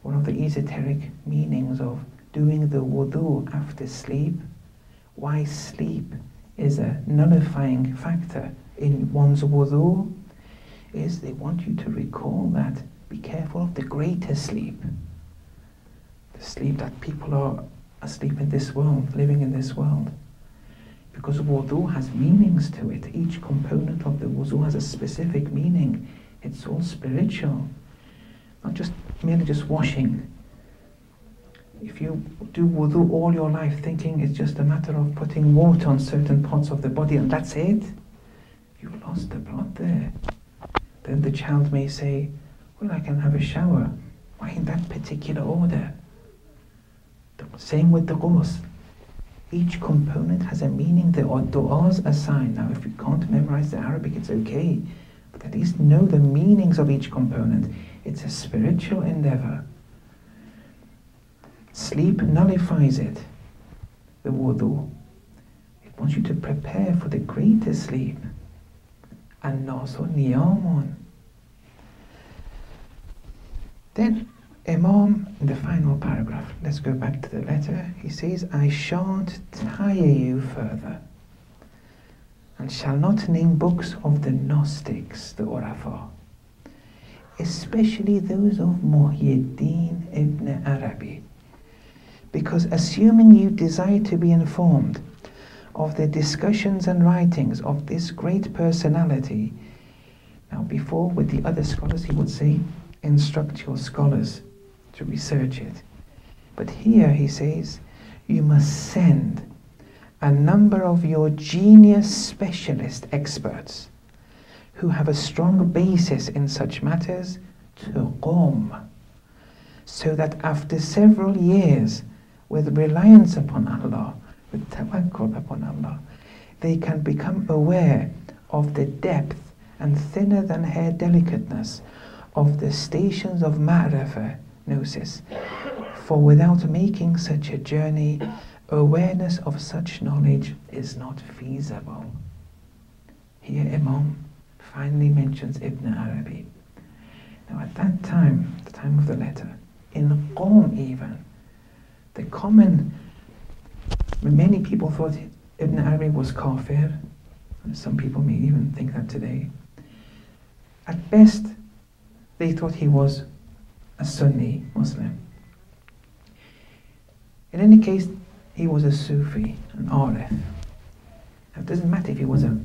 One of the esoteric meanings of doing the wudu after sleep, why sleep is a nullifying factor in one's wudu, is they want you to recall that. Be careful of the greater sleep. The sleep that people are asleep in this world, living in this world. Because wudu has meanings to it. Each component of the wudu has a specific meaning. It's all spiritual. Not just merely just washing. If you do wudu all your life thinking it's just a matter of putting water on certain parts of the body and that's it, you've lost the plot there. Then the child may say, well, I can have a shower. Why in that particular order? Same with the ghusl. Each component has a meaning. There are du'as assigned. Now, if you can't memorize the Arabic, it's okay. But at least know the meanings of each component. It's a spiritual endeavor. Sleep nullifies it, the wudu. It wants you to prepare for the greater sleep. An-nasu niyamun. Then Imam, in the final paragraph, let's go back to the letter, he says, I shan't tire you further, and shall not name books of the Gnostics, the Urafa, especially those of Muhyiddin ibn Arabi, because assuming you desire to be informed of the discussions and writings of this great personality, now before with the other scholars he would say, instruct your scholars to research it. But here he says, you must send a number of your genius specialist experts who have a strong basis in such matters to Qom, so that after several years with reliance upon Allah, with tawakkul upon Allah, they can become aware of the depth and thinner than hair delicateness of the stations of ma'rifah, gnosis. For without making such a journey, awareness of such knowledge is not feasible. Here Imam finally mentions Ibn Arabi. Now at that time, the time of the letter, in Qom even, the common, many people thought Ibn Arabi was kafir, and some people may even think that today. At best, they thought he was a Sunni Muslim. In any case, he was a Sufi, an Arif. Now, it doesn't matter if he was a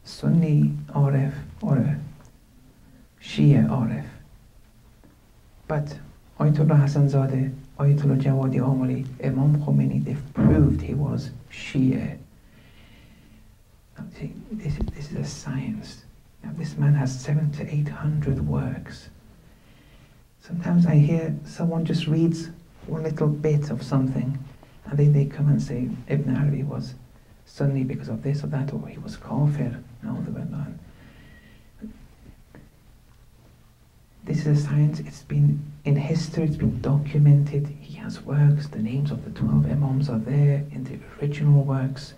Sunni Arif or a Shia Arif. But Ayatollah Hassan Zadeh, Ayatollah Jawadi Amali, Imam Khomeini, they've proved he was Shia. Now, see, this is a science. Now, this man has 700 to 800 works. Sometimes I hear someone just reads one little bit of something and then they come and say Ibn Arabi was Sunni because of this or that, or he was kafir. This is a science, it's been in history, it's been documented. He has works, the names of the 12 Imams are there in the original works.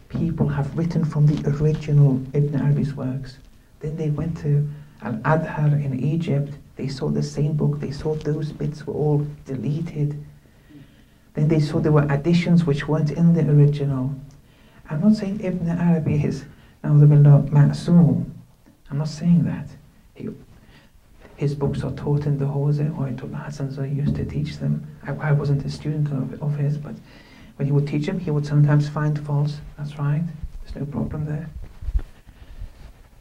People have written from the original Ibn Arabi's works. Then they went to Al-Adhar in Egypt. They saw the same book. They saw those bits were all deleted. Then they saw there were additions which weren't in the original. I'm not saying Ibn Arabi is ma'soom. I'm not saying that. His books are taught in the Hawza, or Ayatollah Hassan Zadeh used to teach them. I wasn't a student of his, but when he would teach them, he would sometimes find faults. That's right. There's no problem there.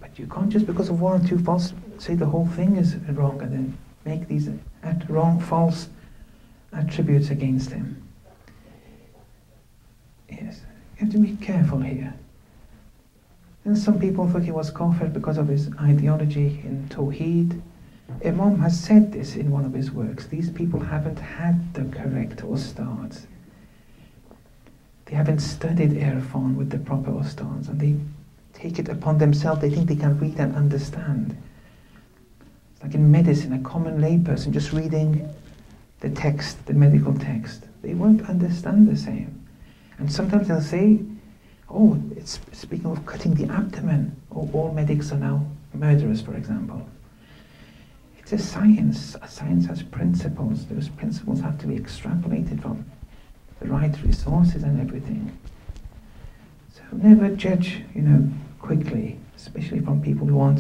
But you can't just because of one or two faults say the whole thing is wrong and then make these wrong, false attributes against him. Yes, you have to be careful here. And some people thought he was kafir because of his ideology in Tawheed. Imam has said this in one of his works. These people haven't had the correct ustads. They haven't studied Irfan with the proper ustads, and they take it upon themselves. They think they can read and understand. It's like in medicine, a common layperson just reading the text, the medical text. They won't understand the same. And sometimes they'll say, oh, it's speaking of cutting the abdomen, or all medics are now murderers, for example. It's a science. A science has principles. Those principles have to be extrapolated from the right resources and everything. So never judge, quickly, especially from people who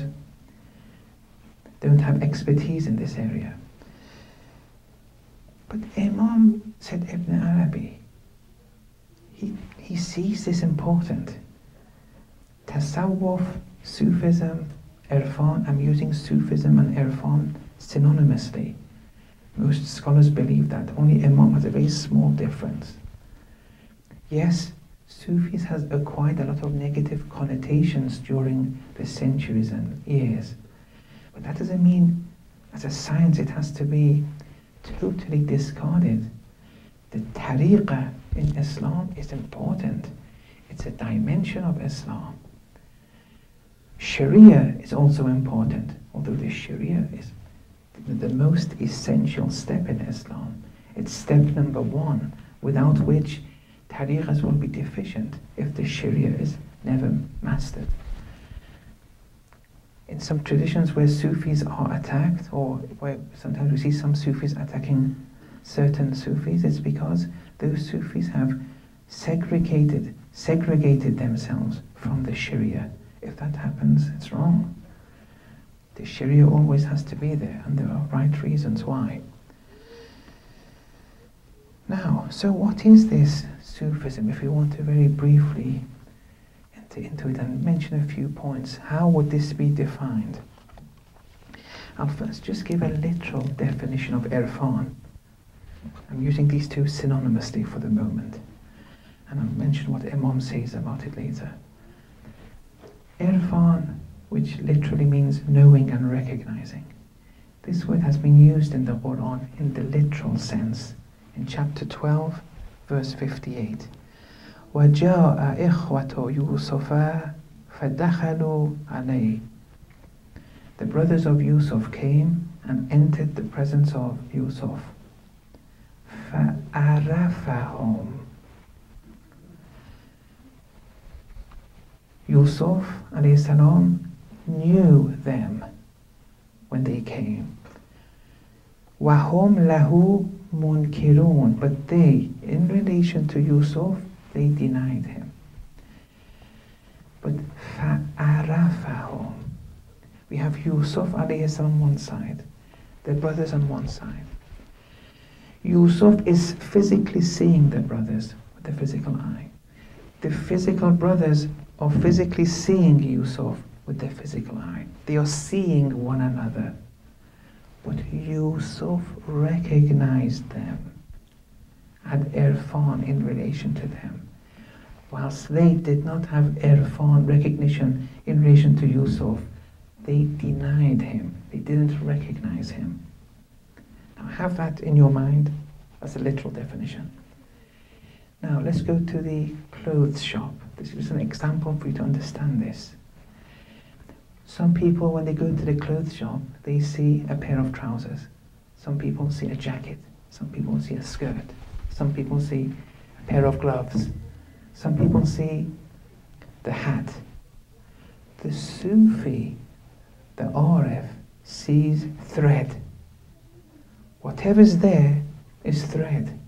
don't have expertise in this area. But Imam said Ibn Arabi, he sees this important. Tasawwuf, Sufism, Irfan, I'm using Sufism and Irfan synonymously. Most scholars believe that only Imam has a very small difference. Yes, Sufis has acquired a lot of negative connotations during the centuries and years. But that doesn't mean, as a science, it has to be totally discarded. The tariqah in Islam is important. It's a dimension of Islam. Sharia is also important, although the Sharia is the most essential step in Islam. It's step number one, without which tariqahs will be deficient if the Sharia is never mastered. In some traditions where Sufis are attacked, or where sometimes we see some Sufis attacking certain Sufis, it's because those Sufis have segregated themselves from the Sharia. If that happens, it's wrong. The Sharia always has to be there, and there are right reasons why. Now, so what is this Sufism? If we want to very briefly enter into it and mention a few points, how would this be defined? I'll first just give a literal definition of Irfan. I'm using these two synonymously for the moment, and I'll mention what Imam says about it later. Irfan, which literally means knowing and recognizing. This word has been used in the Quran in the literal sense. In chapter 12, verse 58. وَجَاءَ إِخْوَةُ يُوسُفَ فَدَخَلُوا عَلَيْهِ. The brothers of Yusuf came and entered the presence of Yusuf. فَعَرَفَهُمْ. Yusuf alayhi salam knew them when they came. وَهُمْ لَهُ munkirun, but they, in relation to Yusuf, they denied him. But فَعَرَفَهُمْ. We have Yusuf alayhi salam on one side, the brothers on one side. Yusuf is physically seeing the brothers with the physical eye. The physical brothers are physically seeing Yusuf with the physical eye. They are seeing one another. But Yusuf recognized them, had Irfan in relation to them, whilst they did not have Irfan recognition in relation to Yusuf. They denied him. They didn't recognize him. Now have that in your mind as a literal definition. Now let's go to the clothes shop. This is an example for you to understand this. Some people, when they go to the clothes shop, they see a pair of trousers. Some people see a jacket. Some people see a skirt. Some people see a pair of gloves. Some people see the hat. The Sufi, the Arif, sees thread. Whatever's there is thread.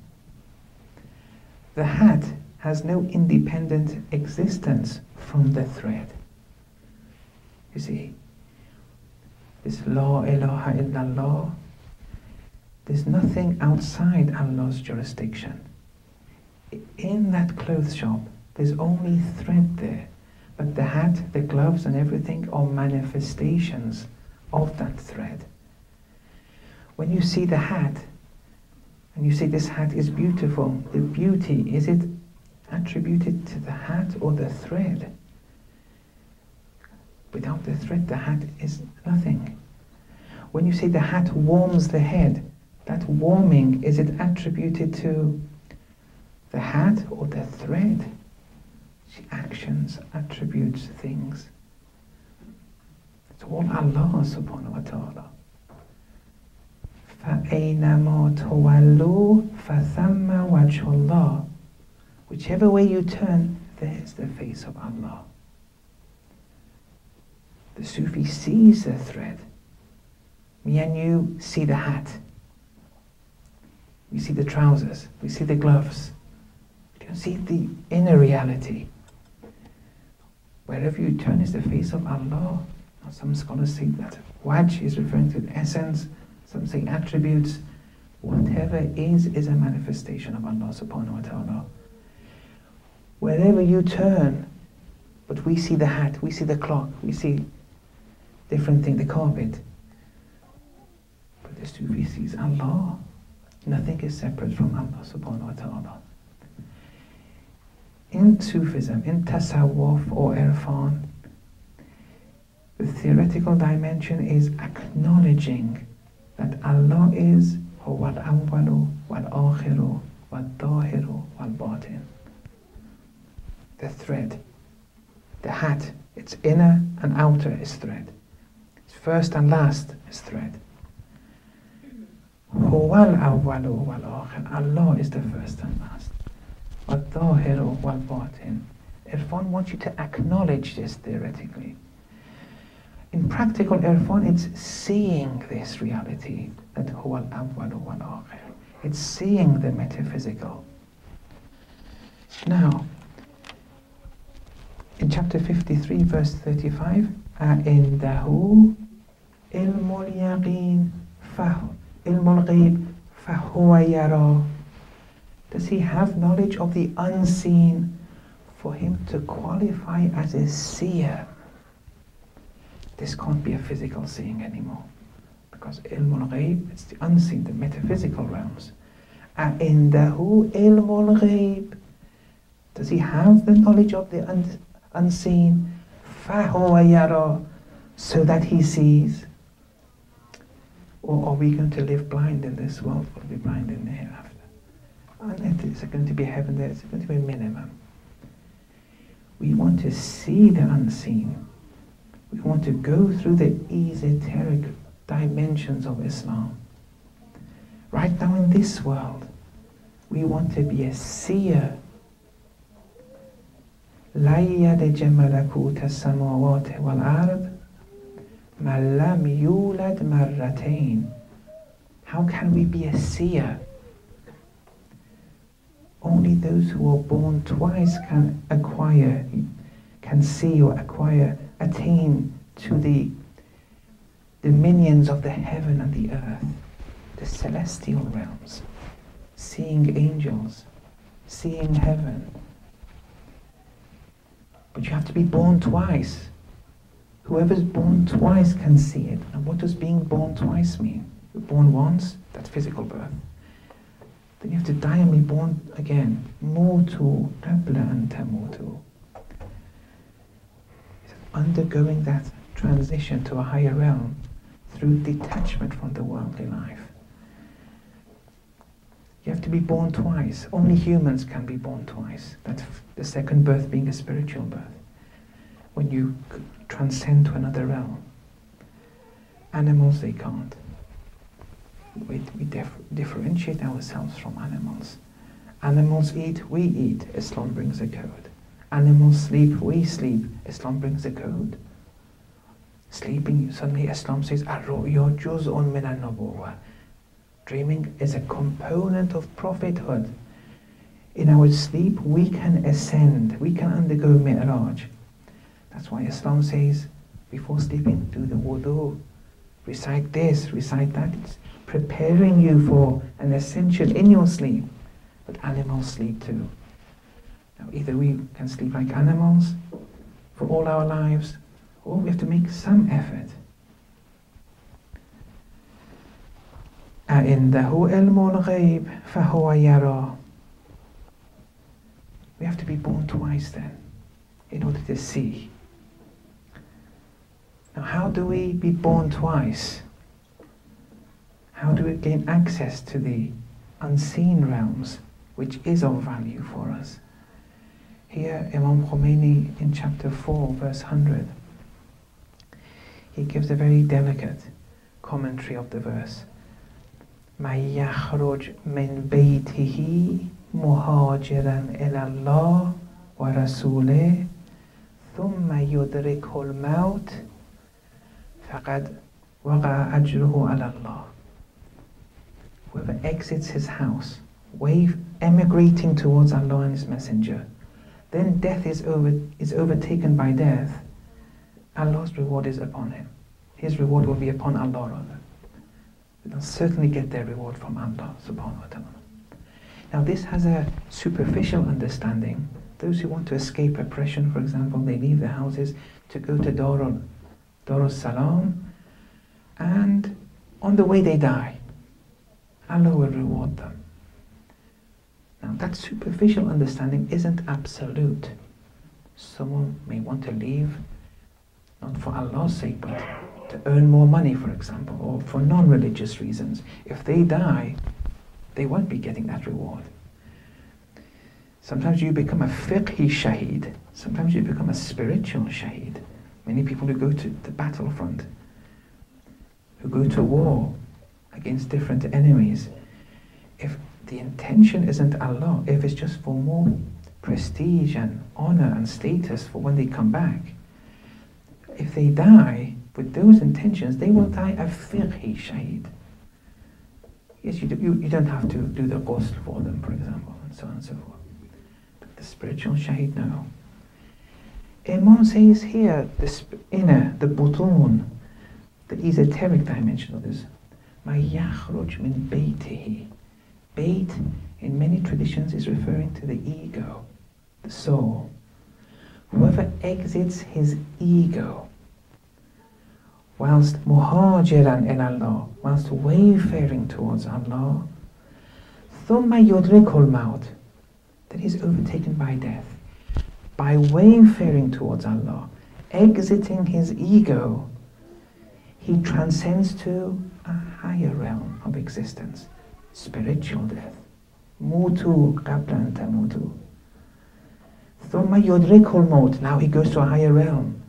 The hat has no independent existence from the thread. You see, this La ilaha illallah, there's nothing outside Allah's jurisdiction. In that clothes shop, there's only thread there. But the hat, the gloves and everything are manifestations of that thread. When you see the hat, and you say this hat is beautiful, the beauty, is it attributed to the hat or the thread? Without the thread, the hat is nothing. When you say the hat warms the head, that warming, is it attributed to the hat or the thread? See, actions, attributes, things. It's all Allah subhanahu wa ta'ala. فَأَيْنَمَا تُوَلُّوا فَثَمَّ وَجْهُ اللَّهِ. Whichever way you turn, there's the face of Allah. The Sufi sees the thread. Me and you see the hat. We see the trousers. We see the gloves. We don't see the inner reality. Wherever you turn is the face of Allah. Now, some scholars say that wajh is referring to the essence. Some say attributes. Whatever is a manifestation of Allah subhanahu wa ta'ala. Wherever you turn, but we see the hat, we see the clock, we see different things, the carpet. But the Sufi sees Allah. Nothing is separate from Allah subhanahu wa ta'ala. In Sufism, in Tasawwuf or Irfan, the theoretical dimension is acknowledging that Allah is huwa al-awwalu wal-akhiru wal-dahiru wal-batin. The thread, the hat, its inner and outer is thread. Its first and last is thread. Huwa al-awwalu wal-akhir. Allah is the first and last. Wal-dahiru wal-batin. Irfan wants you to acknowledge this theoretically. In practical Irfan, it's seeing this reality, that huwa al-awwalu wal-akhir. It's seeing the metaphysical. Now, in chapter 53, verse 35, أَعِنْدَهُ إِلْمُ الْيَقِينِ إِلْمُ الْغَيْبِ فَهُوَ يَرَى. Does he have knowledge of the unseen for him to qualify as a seer? This can't be a physical seeing anymore, because ilm al-ghayb, it's the unseen, the metaphysical realms. Indahu ilm al-ghayb. Does he have the knowledge of the unseen? Fahuwa yara, so that he sees. Or are we going to live blind in this world, or be blind in the hereafter? And is it going to be heaven there? It's going to be a minimum. We want to see the unseen. We want to go through the esoteric dimensions of Islam. Right now in this world, we want to be a seer. لا يلج ملكوت السماوات والأرض من لم يولد مرتين. How can we be a seer? Only those who are born twice can acquire, can see or acquire, attain to the dominions of the heaven and the earth, the celestial realms, seeing angels, seeing heaven. But you have to be born twice. Whoever's born twice can see it. And what does being born twice mean? You're born once, that's physical birth. Then you have to die and be born again. Mutu qabla an tamutu. Undergoing that transition to a higher realm through detachment from the worldly life. You have to be born twice. Only humans can be born twice. That's the second birth being a spiritual birth. When you transcend to another realm. Animals, they can't. We differentiate ourselves from animals. Animals eat, we eat. Islam brings a code. Animals sleep, we sleep. Islam brings a code. Sleeping, suddenly Islam says, Ar-ru'ya juz'un min an-nubuwwah. Dreaming is a component of prophethood. In our sleep, we can ascend, we can undergo mi'raj. That's why Islam says, before sleeping, do the wudu. Recite this, recite that. It's preparing you for an ascension in your sleep. But animals sleep too. Now, either we can sleep like animals for all our lives, or we have to make some effort. أَعِنْدَهُ عِلْمُ الْغَيْبِ فَهُوَ يَرَى. We have to be born twice then, in order to see. Now, how do we be born twice? How do we gain access to the unseen realms, which is of value for us? Here, Imam Khomeini in chapter 4, verse 100, he gives a very delicate commentary of the verse. مَنْ يَخْرُجْ مِنْ بَيْتِهِ مُهَاجِرًا إِلَى اللَّهِ وَرَسُولِهِ ثُمَّ يُدْرِكُهُ الْمَوْتِ فَقَدْ وَقَعَ أَجْرُهُ عَلَى اللَّهِ. Whoever exits his house, emigrating towards Allah and His Messenger, then death is overtaken by death, Allah's reward is upon him. His reward will be upon Allah rather. They'll certainly get their reward from Allah subhanahu wa ta'ala. Now this has a superficial understanding. Those who want to escape oppression, for example, they leave their houses to go to Darul Salam, and on the way they die. Allah will reward them. Now that superficial understanding isn't absolute. Someone may want to leave, not for Allah's sake, but to earn more money, for example, or for non-religious reasons. If they die, they won't be getting that reward. Sometimes you become a fiqhi shaheed. Sometimes you become a spiritual shaheed. Many people who go to the battlefront, who go to war against different enemies, if the intention isn't Allah, if it's just for more prestige and honor and status for when they come back, if they die with those intentions, they will die a fiqhi shaheed. Yes, you don't have to do the ghusl for them, for example, and so on and so forth. But the spiritual shaheed, no. Imam says here, the inner, the butun, the esoteric dimension of this, مَا يَخْرُجْ مِنْ بَيْتِهِ. Bait, in many traditions, is referring to the ego, the soul. Whoever exits his ego, whilst muhajiran in Allah, whilst wayfaring towards Allah, ثُمَّ يُدْرِكُ الْمَوْتِ, that is overtaken by death. By wayfaring towards Allah, exiting his ego, he transcends to a higher realm of existence, spiritual death. Mutu qabla an tamutu. ثُمَّ يُدْرِكُ الْمَوْتِ. Now he goes to a higher realm.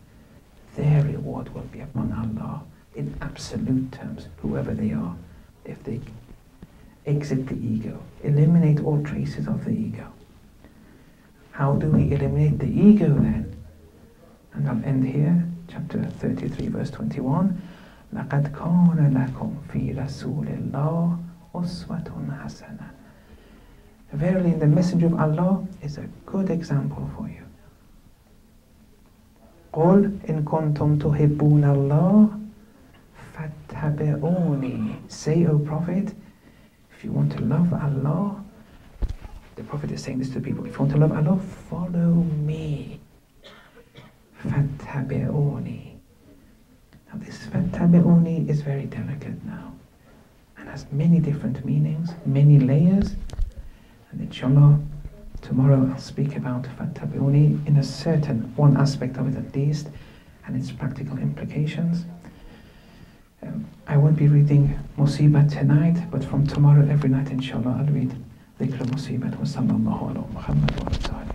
Their reward will be upon Allah in absolute terms, whoever they are, if they exit the ego, eliminate all traces of the ego. How do we eliminate the ego then? And I'll end here, chapter 33, verse 21. لَقَدْ كَانَ لَكُمْ فِي رَسُولِ اللَّهِ أُسْوَةٌ حَسَنَةٌ. Verily, the Messenger of Allah is a good example for you. قُلْ إِن كُنْتُمْ تُحِبُّونَ اللَّهَ فَاتَّبِعُونِي. Say, O Prophet, if you want to love Allah, the Prophet is saying this to people, if you want to love Allah, follow me. فَاتَّبِعُونِي. Now this فَاتَّبِعُونِي is very delicate now, and has many different meanings, many layers, and inshallah, tomorrow I'll speak about فَاتَّبِعُونِي in a certain one aspect of it at least, and its practical implications. I won't be reading Musibat tonight, but from tomorrow every night inshallah I'll read ذكر مصيبة وصلى الله على محمد وعلى آله